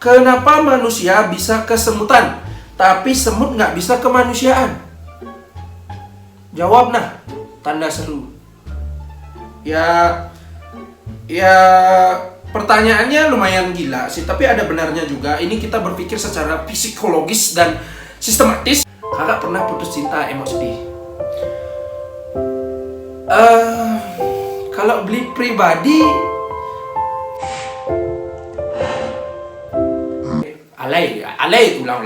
Kenapa manusia bisa kesemutan, tapi semut nggak bisa kemanusiaan? Jawab nah, tanda seru. Ya, pertanyaannya lumayan gila sih, tapi ada benarnya juga. Ini kita berpikir secara psikologis dan sistematis. Kakak pernah putus cinta, emang sedih. Kalau beli pribadi, alay itu ulang.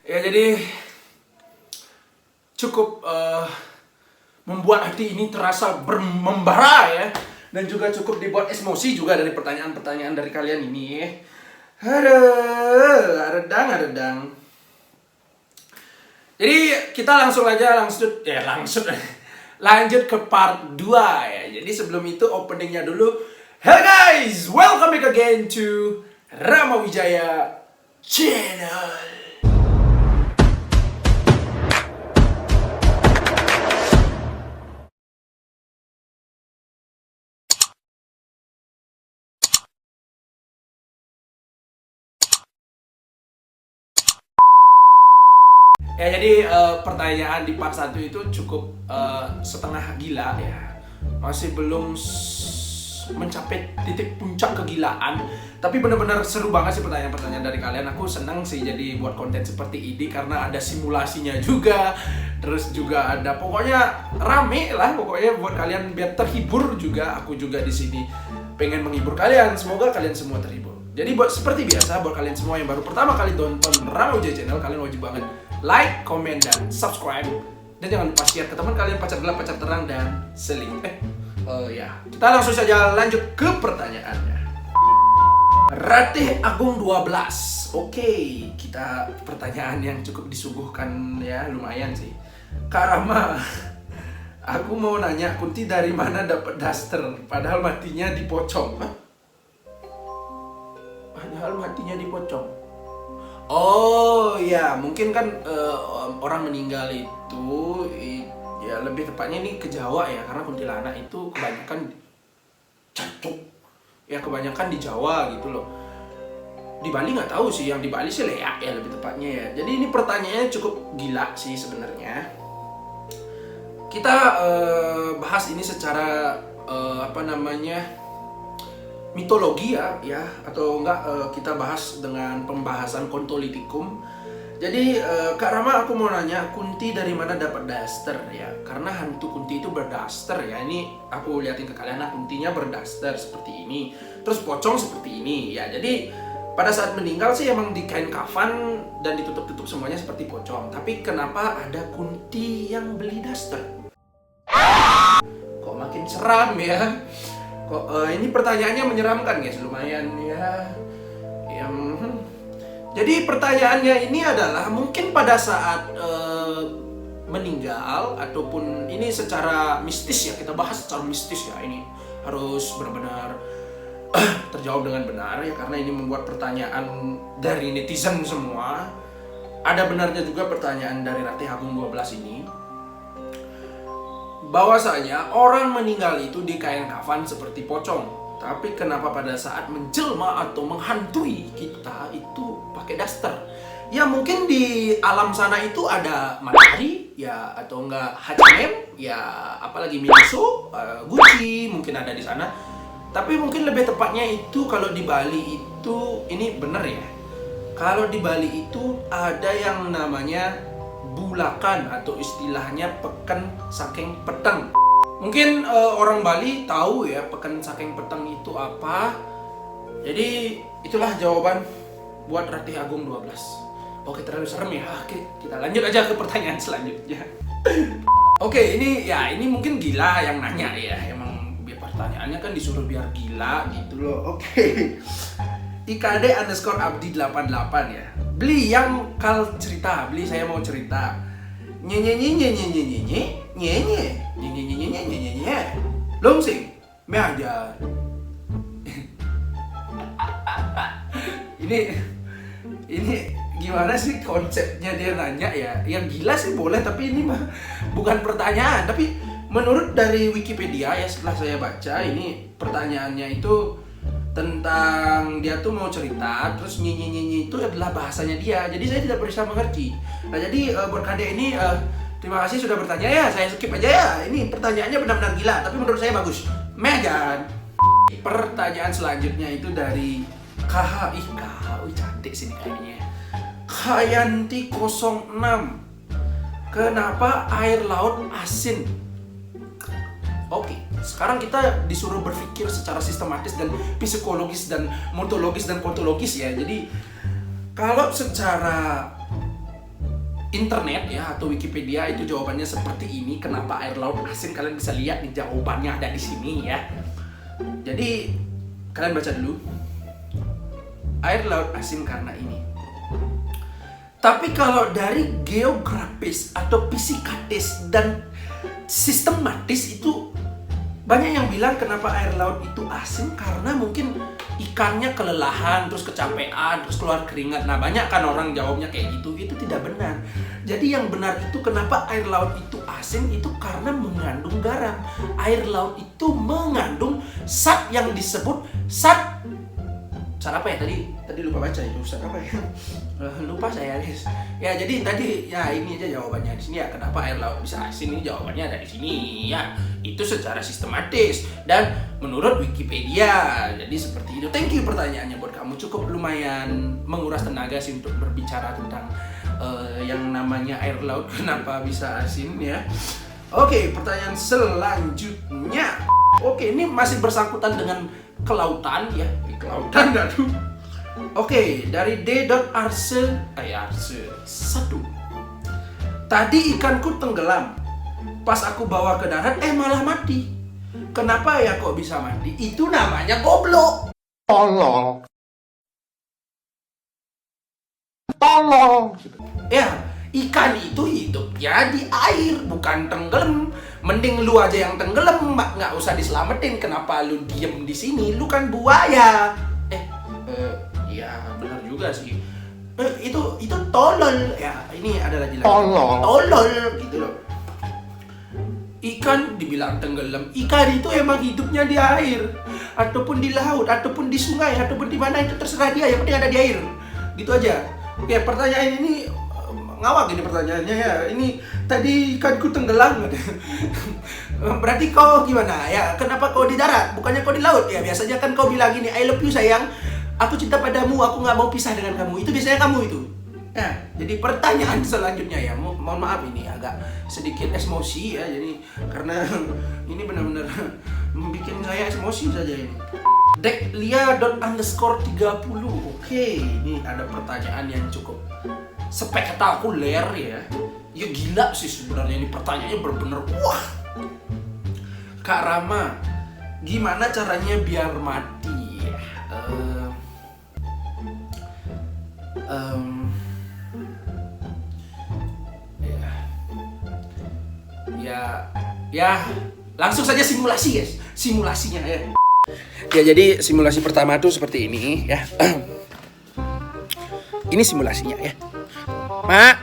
Ya jadi cukup membuat hati ini terasa membara ya, dan juga cukup dibuat emosi juga dari pertanyaan-pertanyaan dari kalian ini. Redang. Jadi kita lanjut ke part 2 ya. Jadi sebelum itu openingnya dulu. Hello guys, welcome back again to Rama Wijaya Channel. Ya jadi pertanyaan di part 1 itu cukup setengah gila ya. Masih belum mencapai titik puncak kegilaan, tapi benar-benar seru banget sih pertanyaan-pertanyaan dari kalian. Aku senang sih jadi buat konten seperti ini karena ada simulasinya juga. Terus juga ada pokoknya rame lah pokoknya buat kalian biar terhibur juga. Aku juga di sini pengen menghibur kalian. Semoga kalian semua terhibur. Jadi seperti biasa buat kalian semua yang baru pertama kali tonton Rama Wijaya Channel, kalian wajib banget like, comment, dan subscribe. Dan jangan lupa share ke teman kalian, pacar gelap, pacar terang, dan seling. Kita langsung saja lanjut ke pertanyaannya. Ratih Agung 12. Oke, kita pertanyaan yang cukup disuguhkan ya, lumayan sih. Kak Rama, aku mau nanya, Kunti dari mana dapat daster? Padahal matinya dipocong. Padahal matinya dipocong. Oh ya, mungkin kan orang meninggal itu ya lebih tepatnya ini ke Jawa ya, karena kuntilanak itu kebanyakan cacuk ya, kebanyakan di Jawa gitu loh. Di Bali nggak tahu sih, yang di Bali sih leak ya lebih tepatnya ya. Jadi ini pertanyaannya cukup gila sih sebenarnya. Kita bahas ini secara mitologi ya atau enggak, kita bahas dengan pembahasan kontolitikum. Jadi Kak Rama, aku mau nanya, Kunti dari mana dapat daster ya? Karena hantu Kunti itu berdaster ya. Ini aku liatin ke kalian, Kuntinya berdaster seperti ini. Terus pocong seperti ini ya. Jadi pada saat meninggal sih emang di kain kafan dan ditutup-tutup semuanya seperti pocong. Tapi kenapa ada Kunti yang beli daster? Kok makin seram ya? Ini pertanyaannya menyeramkan guys, lumayan ya. Jadi pertanyaannya ini adalah mungkin pada saat meninggal ataupun ini secara mistis ya, kita bahas secara mistis ya, ini harus benar-benar terjawab dengan benar ya, karena ini membuat pertanyaan dari netizen semua. Ada benarnya juga pertanyaan dari Ratih Agung 12 ini, bahwasanya orang meninggal itu di kain kafan seperti pocong, tapi kenapa pada saat menjelma atau menghantui kita itu pakai daster? Ya mungkin di alam sana itu ada matahari ya, atau enggak H&M ya, apalagi Miniso, Gucci mungkin ada di sana. Tapi mungkin lebih tepatnya itu kalau di Bali itu, ini bener ya, kalau di Bali itu ada yang namanya bulakan atau istilahnya pekan saking peteng. Mungkin orang Bali tahu ya pekan saking peteng itu apa. Jadi itulah jawaban buat Ratih Agung 12. Oke, terlalu serem ya. Oke, kita lanjut aja ke pertanyaan selanjutnya. Oke, ini mungkin gila yang nanya ya. Emang biar pertanyaannya kan disuruh biar gila gitu loh. Oke. IKD_Abdi88 ya. Beli yang kal cerita, beli saya mau cerita. Nye nye nye nye nye nye nye nye nye nye nye nye nye nye nye nye nye Lungsing me aja. Ini gimana sih konsepnya dia nanya ya? Yang gila sih boleh, tapi ini mah bukan pertanyaan. Tapi menurut dari Wikipedia ya, setelah saya baca ini pertanyaannya itu tentang dia tuh mau cerita, terus nyi itu adalah bahasanya dia. Jadi saya tidak bisa mengerti. Nah jadi buat Kade ini terima kasih sudah bertanya ya. Saya skip aja ya. Ini pertanyaannya benar-benar gila, tapi menurut saya bagus. Megan. Pertanyaan selanjutnya itu dari KH. Cantik sini kayaknya. Khayanti 06. Kenapa air laut asin? Oke, sekarang kita disuruh berpikir secara sistematis dan psikologis dan montologis dan kontologis ya. Jadi kalau secara internet ya atau Wikipedia itu jawabannya seperti ini. Kenapa air laut asin? Kalian bisa lihat nih jawabannya ada di sini ya. Jadi kalian baca dulu. Air laut asin karena ini. Tapi kalau dari geografis atau fisikatis dan sistematis itu banyak yang bilang kenapa air laut itu asin karena mungkin ikannya kelelahan, terus kecapean, terus keluar keringat. Nah banyak kan orang jawabnya kayak gitu. Itu tidak benar. Jadi yang benar itu kenapa air laut itu asin itu karena mengandung garam. Air laut itu mengandung zat yang disebut zat apa ya tadi lupa baca itu zat apa ya? Lupa saya guys. Ya jadi tadi ya ini aja jawabannya di sini ya, kenapa air laut bisa asin, ini jawabannya ada di sini ya. Itu secara sistematis dan menurut Wikipedia. Jadi seperti itu. Thank you pertanyaannya buat kamu, cukup lumayan menguras tenaga sih untuk berbicara tentang yang namanya air laut kenapa bisa asin ya. Oke, pertanyaan selanjutnya. Oke, ini masih bersangkutan dengan kelautan ya. Kelautan enggak tuh? Oke, dari D.Arse 1. Tadi ikanku tenggelam. Pas aku bawa ke darat, malah mati. Kenapa ya kok bisa mati? Itu namanya goblok. Tolong. Ya, ikan itu hidupnya di air, bukan tenggelam. Mending lu aja yang tenggelam, nggak usah diselamatin. Kenapa lu diem di sini? Lu kan buaya. Ya benar juga sih. Itu tolol. Ya, ini ada lagi. Tolol gitu loh. Ikan dibilang tenggelam. Ikan itu emang hidupnya di air, ataupun di laut, ataupun di sungai, ataupun di mana itu terserah dia. Yang penting ada di air. Gitu aja. Ya pertanyaan ini ngawak ini pertanyaannya ya. Ini tadi ikanku tenggelam. Berarti kau gimana? Ya kenapa kau di darat? Bukannya kau di laut ya? Biasanya kan kau bilang gini, I love you sayang. Aku cinta padamu, aku nggak mau pisah dengan kamu. Itu biasanya kamu itu. Nah, jadi pertanyaan selanjutnya ya, mohon maaf ini agak sedikit emosi ya, jadi karena ini benar-benar bikin saya emosi saja ini. Deklia._30. Oke, ini ada pertanyaan yang cukup spektakuler ya. Ya gila sih sebenarnya ini pertanyaannya benar-benar wah. Kak Rama, gimana caranya biar mati? Ya, langsung saja simulasi guys, simulasinya ya. Ya jadi simulasi pertama tuh seperti ini ya. Ini simulasinya ya. Ma,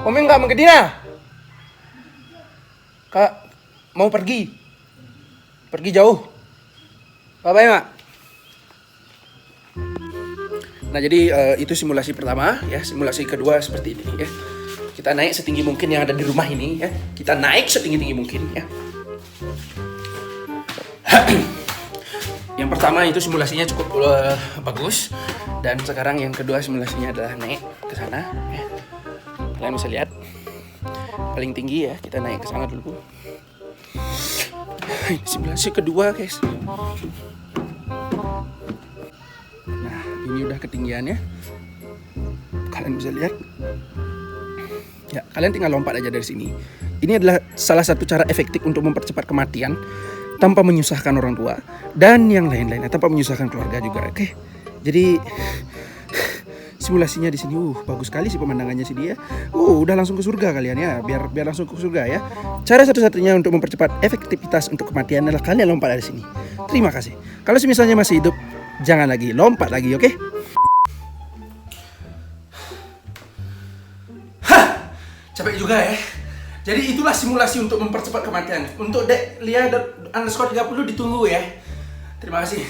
Umi nggak mau ke Dina? Kak mau pergi jauh. Bye-bye, Mak. Nah jadi itu simulasi pertama ya. Simulasi kedua seperti ini ya. Kita naik setinggi mungkin yang ada di rumah ini ya. Kita naik setinggi-tinggi mungkin ya. Yang pertama itu simulasinya cukup bagus. Dan sekarang yang kedua simulasinya adalah naik ke sana ya. Kalian bisa lihat paling tinggi ya. Kita naik ke sana dulu. Simulasi kedua guys. Nah ini udah ketinggiannya. Kalian bisa lihat. Ya, kalian tinggal lompat aja dari sini. Ini adalah salah satu cara efektif untuk mempercepat kematian tanpa menyusahkan orang tua dan yang lain-lainnya, tanpa menyusahkan keluarga juga. Oke. Jadi simulasinya di sini bagus sekali sih pemandangannya sih dia. Udah langsung ke surga kalian ya. Biar langsung ke surga ya. Cara satu-satunya untuk mempercepat efektivitas untuk kematian adalah kalian lompat dari sini. Terima kasih. Kalau misalnya masih hidup, jangan lagi lompat lagi, oke? Capek juga ya. Jadi itulah simulasi untuk mempercepat kematian. Untuk Lia__30 ditunggu ya. Terima kasih.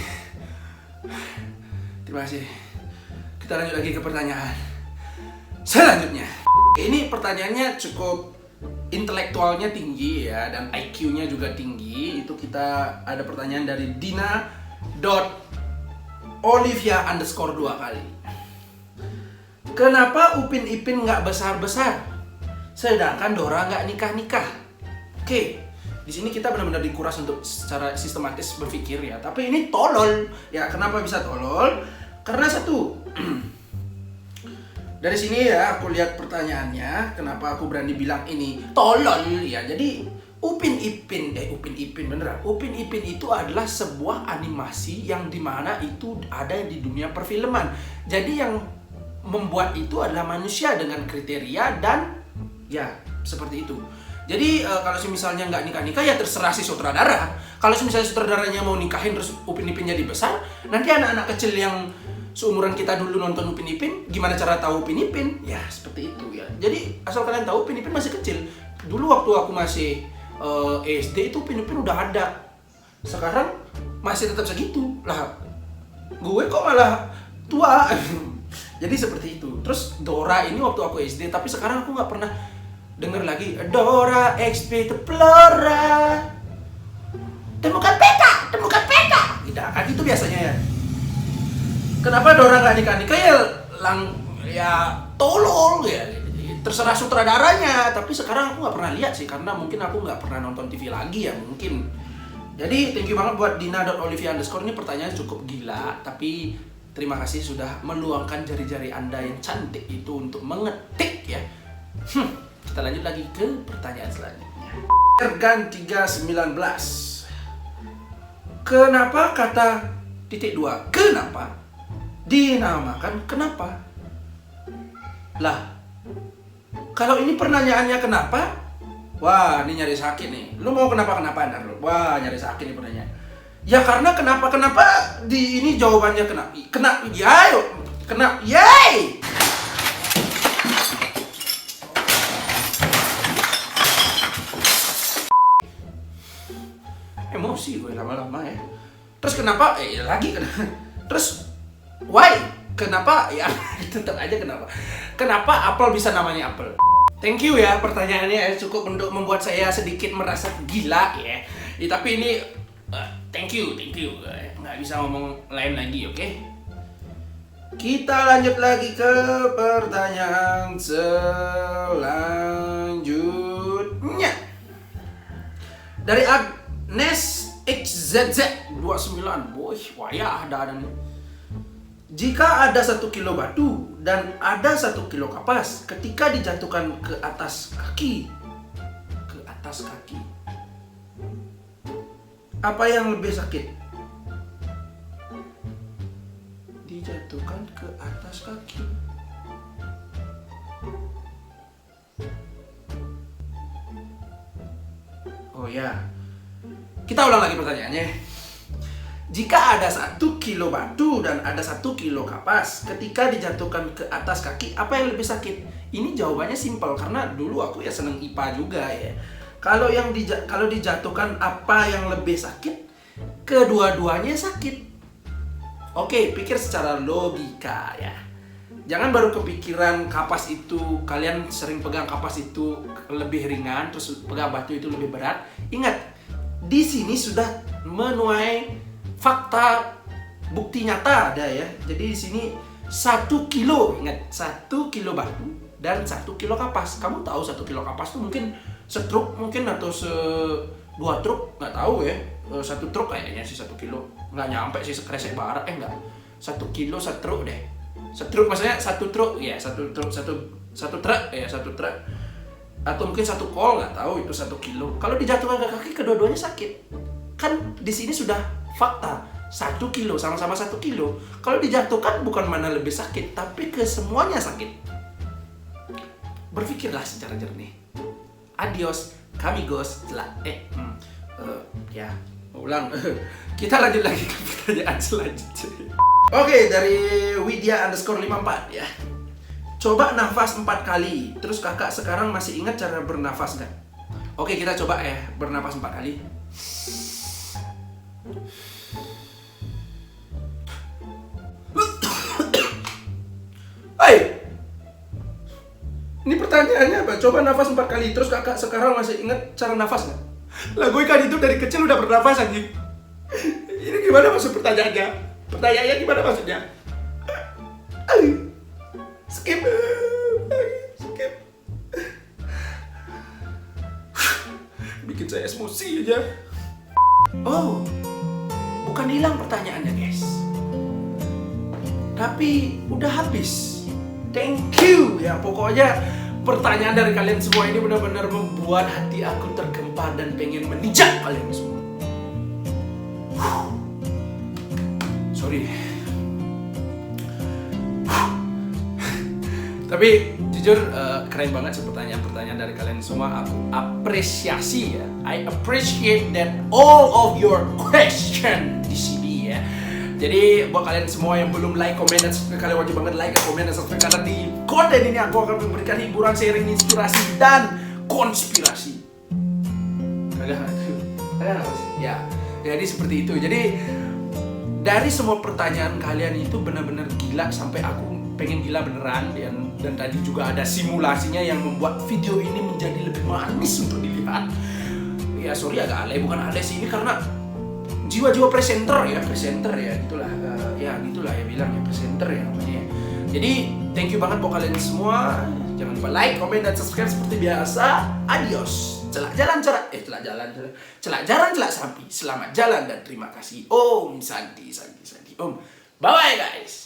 Terima kasih. Kita lanjut lagi ke pertanyaan selanjutnya. Ini pertanyaannya cukup intelektualnya tinggi ya, dan IQ-nya juga tinggi. Itu kita ada pertanyaan dari Dina.Olivia_2 kali. Kenapa Upin Ipin nggak besar-besar, sedangkan Dora nggak nikah-nikah? Oke, di sini kita benar-benar dikuras untuk secara sistematis berpikir ya. Tapi ini tolol ya. Kenapa bisa tolol? Karena satu, dari sini ya aku lihat pertanyaannya, kenapa aku berani bilang ini tolol ya. Jadi Upin Ipin beneran. Upin Ipin itu adalah sebuah animasi yang dimana itu ada di dunia perfilman. Jadi yang membuat itu adalah manusia dengan kriteria dan ya seperti itu. Jadi kalau misalnya nggak nikah-nikah ya terserah si sutradara. Kalau misalnya sutradaranya mau nikahin terus Upin Ipin jadi besar, nanti anak-anak kecil yang seumuran kita dulu nonton Upin Ipin, gimana cara tahu Upin Ipin? Ya seperti itu ya. Jadi asal kalian tahu Upin Ipin masih kecil. Dulu waktu aku masih SD itu Upin Ipin udah ada. Sekarang masih tetap segitu lah. Gue kok malah tua. Jadi seperti itu. Terus Dora ini waktu aku SD, tapi sekarang aku nggak pernah denger lagi Dora Explorer. Temukan peta. Tidak kan itu biasanya ya. Kenapa Dora nggak nikah-nikah ya tolol ya. Terserah sutradaranya. Tapi sekarang aku nggak pernah lihat sih, karena mungkin aku nggak pernah nonton TV lagi ya mungkin. Jadi thank you banget buat Dina.Olivia_. Ini pertanyaan cukup gila, tapi terima kasih sudah meluangkan jari-jari Anda yang cantik itu untuk mengetik ya. Kita lanjut lagi ke pertanyaan selanjutnya. Ergan 319. Kenapa kata .2 kenapa dinamakan kenapa? Lah, kalau ini pertanyaannya kenapa? Wah, ini nyari sakit nih. Lu mau kenapa-kenapa ntar lu? Wah, nyari sakit nih pertanyaan. Ya karena kenapa di ini jawabannya yay. Emosi gue lama-lama ya. Terus kenapa? Terus why? Kenapa? Ya tetap aja kenapa. Kenapa apel bisa namanya apel? Thank you ya pertanyaannya ya. Cukup untuk membuat saya sedikit merasa gila ya. Tapi ini thank you. Nggak bisa ngomong lain lagi, oke? Kita lanjut lagi ke pertanyaan selanjutnya. Dari Agnes XZZ29. Boy, wayah ada nih. Jika ada 1 kilo batu dan ada 1 kilo kapas, ketika dijatuhkan ke atas kaki, apa yang lebih sakit? Dijatuhkan ke atas kaki. Oh ya, kita ulang lagi pertanyaannya. Jika ada 1 kilo batu dan ada 1 kilo kapas, ketika dijatuhkan ke atas kaki, apa yang lebih sakit? Ini jawabannya simpel, karena dulu aku ya seneng IPA juga ya. Kalau dijatuhkan apa yang lebih sakit? Kedua-duanya sakit. Oke, pikir secara logika ya. Jangan baru kepikiran kapas itu, kalian sering pegang kapas itu lebih ringan, terus pegang batu itu lebih berat. Ingat, di sini sudah menuai fakta, bukti nyata ada ya. Jadi di sini 1 kilo, ingat 1 kilo batu dan 1 kilo kapas. Kamu tahu 1 kilo kapas tuh mungkin setruk mungkin atau 2 truk, nggak tahu ya. 1 truk kayaknya sih 1 kilo. Nggak nyampe sih, sekresek barat enggak. 1 kilo setruk deh. Setruk maksudnya 1 truk ya, 1 truk satu truk. Atau mungkin 1 kol, nggak tahu itu 1 kilo. Kalau dijatuhkan ke kaki kedua-duanya sakit. Kan di sini sudah fakta 1 kilo, sama-sama 1 kilo. Kalau dijatuhkan bukan mana lebih sakit, tapi ke semuanya sakit. Berpikirlah secara jernih. Adios, amigos. Ulang. Kita lanjut lagi ke pertanyaan selanjutnya. Oke, dari Widya_54 ya. Coba nafas 4 kali. Terus kakak sekarang masih ingat cara bernafas nggak? Oke, kita coba ya bernafas 4 kali. Hai. Ini pertanyaannya apa? Coba nafas 4 kali. Terus kakak sekarang masih ingat cara nafas nggak? Lah gue kan itu dari kecil udah bernafas anjing. Ini gimana maksud pertanyaannya? Pertanyaannya gimana maksudnya? Skip. Bikin saya emosi aja. Oh, bukan hilang pertanyaannya guys, tapi udah habis. Thank you ya, pokoknya pertanyaan dari kalian semua ini benar-benar membuat hati aku tergempar dan pengen menijak kalian semua. Sorry. Tapi jujur keren banget sih pertanyaan-pertanyaan dari kalian semua. Aku apresiasi ya. I appreciate that all of your question di sini ya. Jadi buat kalian semua yang belum like, komen, dan subscribe, kalian wajib banget like, komen, dan subscribe karena di konten ini aku akan memberikan hiburan, sharing, inspirasi, dan konspirasi. Agak apa sih? Ya, jadi seperti itu. Jadi dari semua pertanyaan kalian itu benar-benar gila sampai aku pengen gila beneran, dan tadi juga ada simulasinya yang membuat video ini menjadi lebih manis untuk dilihat. Ya sorry agak alay, bukan alay sih, ini karena jiwa-jiwa presenter ya gitulah ya bilang ya presenter ya namanya. Jadi thank you banget buat kalian semua. Jangan lupa like, comment, dan subscribe seperti biasa. Adios. Celak jalan, celak sapi. Selamat jalan dan terima kasih. Om Santi. Om. Bye bye guys.